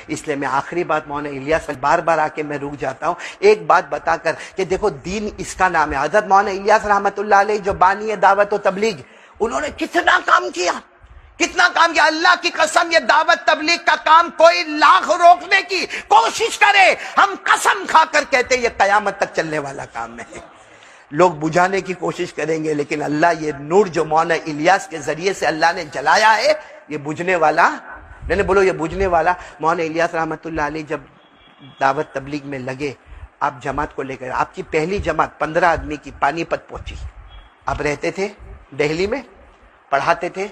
اس لیے میں آخری بات مولانا الیاس بار بار آ کے میں رک جاتا ہوں ایک بات بتا کر کہ دیکھو دین اس کا نام ہے. حضرت مولانا الیاس رحمت اللہ علیہ جو بانی دعوت و تبلیغ، انہوں نے کتنا کام کیا، کتنا کام کیا. اللہ کی قسم یہ دعوت تبلیغ کا کام کوئی لاکھ روکنے کی کوشش کرے، ہم قسم کھا کر کہتے ہیں یہ قیامت تک چلنے والا کام ہے. لوگ بجھانے کی کوشش کریں گے لیکن اللہ یہ نور جو مولانا الیاس کے ذریعے سے اللہ نے جلایا ہے یہ بجھنے والا نہیں. بولو یہ بجھنے والا. مولانا الیاس رحمت اللہ علیہ جب دعوت تبلیغ میں لگے، آپ جماعت کو لے کر، آپ کی پہلی جماعت 15 آدمی کی پانی پت پہنچی. آپ رہتے تھے دہلی میں، پڑھاتے تھے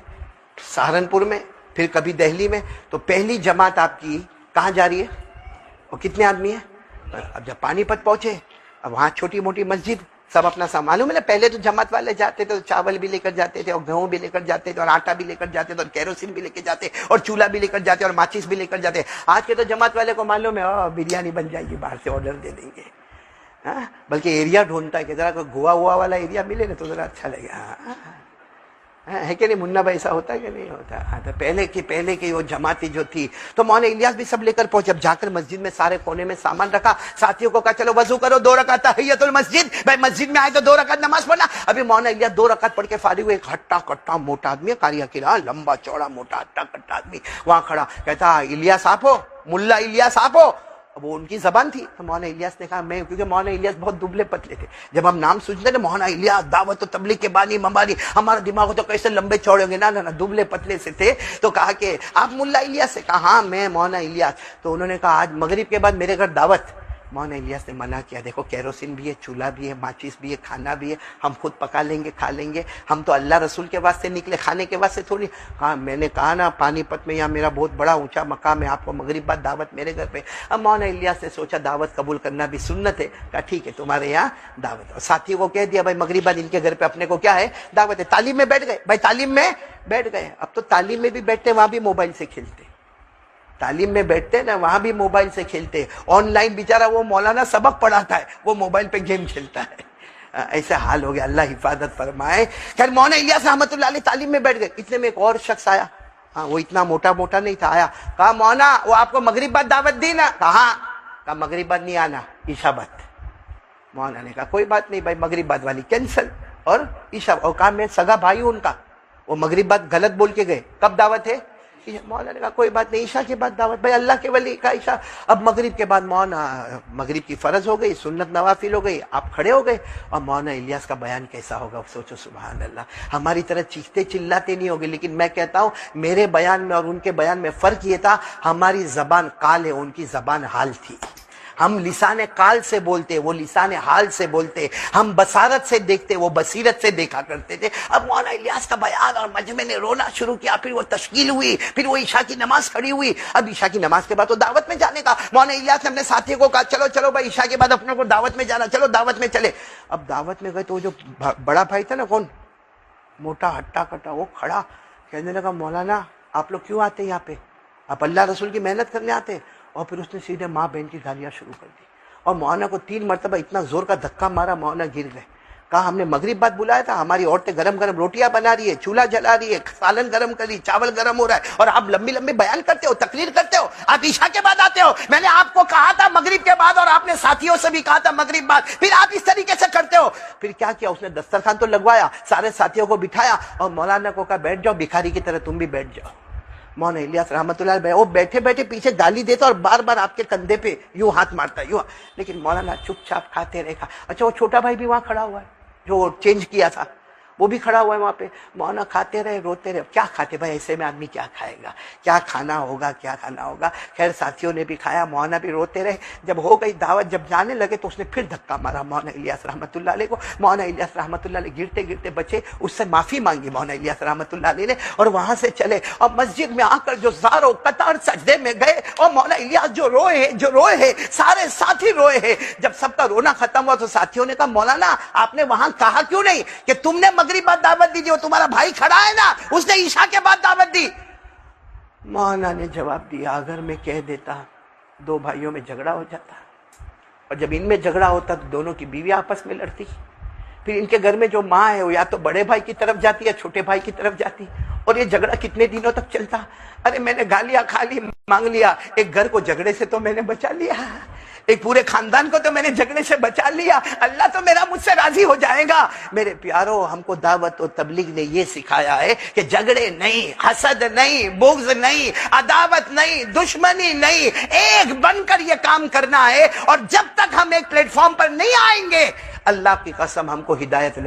سہارنپور میں، پھر کبھی دہلی میں، تو پہلی جماعت آپ کی کہاں جا رہی ہے اور کتنے آدمی ہیں؟ اب جب پانی پت پہنچے، اب وہاں چھوٹی موٹی مسجد سب اپنا سامان، معلوم ہے نا پہلے تو جماعت والے جاتے تھے تو چاول بھی لے کر جاتے تھے اور گیہوں بھی لے کر جاتے تھے اور آٹا بھی لے کر جاتے تھے اور کیروسین بھی لے کے جاتے اور چولہا بھی لے کر جاتے اور ماچس بھی لے کر جاتے. آج کے تو جماعت والے کو معلوم ہے بریانی بن جائے گی، باہر سے آرڈر دے دیں گے. بلکہ ایریا ڈھونڈتا ہے کہ ذرا کوئی گوا ہوا والا ایریا ملے نا تو ذرا اچھا لگے. ہے کہ نہیں منا بھائی، ایسا ہوتا ہے کہ نہیں ہوتا؟ تو پہلے کی وہ جماعتی جو تھی تو مولانا الیاس بھی سب لے کر پہنچے. اب جا کر مسجد میں سارے کونے میں سامان رکھا، ساتھیوں کو کہا چلو وضو کرو، 2 رکعت تحیۃ المسجد، بھائی مسجد میں آئے تو 2 رکعت نماز پڑھنا. ابھی مولانا الیاس 2 رکعت پڑھ کے فارغ ہوئے، ایک ہٹا کٹا موٹا آدمی ہے، قاری اکیلا لمبا چوڑا موٹا ہٹا کٹا آدمی وہاں کھڑا، کہتا الیاس آپ ہو؟ ملا الیاس آپ ہو؟ اب وہ ان کی زبان تھی. تو مولانا الیاس نے کہا میں، کیونکہ مولانا الیاس بہت دبلے پتلے تھے. جب ہم نام سنتے نا مولانا الیاس دعوت و تبلیغ کے بانی ممبانی، ہمارا دماغ تو کیسے لمبے چوڑے ہوں گے، نہ دبلے پتلے سے تھے. تو کہا کہ آپ ملا الیاس سے؟ کہا ہاں میں مولانا الیاس. تو انہوں نے کہا آج مغرب کے بعد میرے گھر دعوت. مولانا الیاس نے منع کیا، دیکھو کیروسین بھی ہے، چولہا بھی ہے، ماچس بھی ہے، کھانا بھی ہے، ہم خود پکا لیں گے کھا لیں گے، ہم تو اللہ رسول کے واسطے نکلے، کھانے کے واسطے تھوڑی. ہاں میں نے کہا نا پانی پت میں یہاں میرا بہت بڑا اونچا مقام ہے، آپ کو مغرب بعد دعوت میرے گھر پہ. اب مولانا الیاس نے سوچا دعوت قبول کرنا بھی سنت ہے، کہا ٹھیک ہے تمہارے یہاں دعوت. اور ساتھی کو کہہ دیا بھائی مغرب بعد ان کے گھر پہ اپنے کو کیا ہے دعوت ہے. تعلیم میں بیٹھ گئے بھائی، تعلیم میں بیٹھ گئے. اب تو تعلیم میں بھی بیٹھتے وہاں بھی موبائل سے کھیلتے، تعلیم میں بیٹھتے نا وہاں بھی موبائل سے کھیلتے. آن لائن بیچارہ وہ مولانا سبق پڑھاتا ہے، وہ موبائل پہ گیم کھیلتا ہے. ایسا حال ہو گیا، اللہ حفاظت فرمائے. خیر مولانا الیاس رحمت اللہ علیہ تعلیم میں بیٹھ گئے. اتنے میں ایک اور شخص آیا، وہ اتنا موٹا نہیں تھا، آیا کہا مولانا وہ آپ کو مغرب بعد دعوت دی نا؟ کہا مغرب بعد نہیں آنا، عشاء بعد. مولانا نے کہا کوئی بات نہیں بھائی مغرب بعد والی کینسل اور عشاء. اور کہا میں سگا بھائی ہوں ان کا، وہ مغرب بعد غلط بول کے گئے، کب دعوت ہے؟ مولانا نے کہا کوئی بات نہیں عشاء کے بعد دعوت. بھائی اللہ کے ولی کا عشاء. اب مغرب کے بعد مولانا مغرب کی فرض ہو گئی، سنت نوافل ہو گئی، آپ کھڑے ہو گئے. اور مولانا الیاس کا بیان کیسا ہوگا سوچو، سبحان اللہ. ہماری طرح چیختے چلاتے نہیں ہوگے، لیکن میں کہتا ہوں میرے بیان میں اور ان کے بیان میں فرق یہ تھا، ہماری زبان قال ہے، ان کی زبان حال تھی. ہم لسان قال سے بولتے، وہ لسان حال سے بولتے. ہم بصارت سے دیکھتے، وہ بصیرت سے دیکھا کرتے تھے. اب مولانا الیاس کا بیان اور مجمع نے رونا شروع کیا. پھر وہ تشکیل ہوئی، پھر وہ عشاء کی نماز کھڑی ہوئی. اب عشاء کی نماز کے بعد تو دعوت میں جانے کا. مولانا الیاس نے اپنے ساتھی کو کہا چلو بھائی عشاء کے بعد اپنے کو دعوت میں جانا، چلو دعوت میں چلے. اب دعوت میں گئے تو جو بڑا بھائی تھا نا، کون موٹا ہٹا کٹا، وہ کھڑا کہنے لگا مولانا آپ لوگ کیوں آتے یہاں پہ؟ آپ اللہ رسول کی محنت کرنے آتے؟ اور پھر اس نے سیدھے ماں بہن کی گالیاں شروع کر دی. اور مولانا کو 3 مرتبہ اتنا زور کا دھکا مارا، مولانا گر گئے. کہا ہم نے مغرب بعد بلایا تھا، ہماری عورتیں گرم گرم روٹیاں بنا رہی ہے، چولہا جلا رہی ہے، سالن گرم کر رہی، چاول گرم ہو رہا ہے، اور آپ لمبی لمبی بیان کرتے ہو، تقریر کرتے ہو، آپ عشاء کے بعد آتے ہو. میں نے آپ کو کہا تھا مغرب کے بعد، اور آپ نے ساتھیوں سے بھی کہا تھا مغرب بعد، پھر آپ اس طریقے سے کرتے ہو. پھر کیا کیا اس نے؟ دسترخوان تو لگوایا، سارے ساتھیوں کو بٹھایا اور مولانا کو کہا بیٹھ جاؤ، بھکاری کی طرح تم بھی بیٹھ جاؤ. مولانا الیاس رحمت اللہ علیہ وہ بیٹھے بیٹھے پیچھے گالی دیتا اور بار بار آپ کے کندھے پہ یوں ہاتھ مارتا یوں، لیکن مولانا چپ چاپ کھاتے رہے. اچھا وہ چھوٹا بھائی بھی وہاں کھڑا ہوا ہے جو چینج کیا تھا، وہ بھی کھڑا ہوا ہے وہاں پہ. مولانا کھاتے رہے، روتے رہے. کیا کھاتے بھائی، ایسے میں آدمی کیا کھائے گا، کیا کھانا ہوگا، کیا کھانا ہوگا. خیر ساتھیوں نے بھی کھایا، مولانا بھی روتے رہے. جب ہو گئی دعوت، جب جانے لگے تو اس نے پھر دھکا مارا مولانا الیاس رحمت اللہ علیہ کو. مولانا الیاس رحمت اللہ علیہ گرتے گرتے بچے، اس سے معافی مانگی مولانا الیاس رحمت اللہ علیہ نے، اور وہاں سے چلے. اور مسجد میں آ کر جو زاروں قطار سجدے میں گئے، اور مولانا الیاس جو روئے ہیں، سارے ساتھی روئے ہیں. جب سب کا رونا ختم ہوا تو ساتھیوں نے کہا مولانا آپ نے وہاں کہا کیوں نہیں کہ تم نے مغرب بعد دعوت دی؟ وہ تمہارا بھائی کھڑا ہے نا، اس نے عشاء کے بعد دعوت دی. مولانا نے جواب دیا اگر میں کہہ دیتا 2 بھائیوں میں جھگڑا ہو جاتا، اور جب ان میں جھگڑا ہوتا تو دونوں کی بیوی آپس میں لڑتی. پھر ان کے گھر میں جو ماں ہے وہ یا تو بڑے بھائی کی طرف جاتی ہے یا چھوٹے بھائی کی طرف جاتی، اور یہ جھگڑا کتنے دنوں تک چلتا. ارے میں نے گالیاں کھا لی، مانگ لیا، ایک گھر کو جھگڑے سے تو میں نے بچا لیا، ایک پورے خاندان کو تو میں نے جھگڑے سے بچا لیا، اللہ تو میرا مجھ سے راضی ہو جائے گا. میرے پیارو، ہم کو دعوت و تبلیغ نے یہ سکھایا ہے کہ جھگڑے نہیں، حسد نہیں، بغض نہیں، عداوت نہیں، دشمنی نہیں، ایک بن کر یہ کام کرنا ہے. اور جب تک ہم ایک پلیٹ فارم پر نہیں آئیں گے، اللہ کی قسم ہم کو ہدایت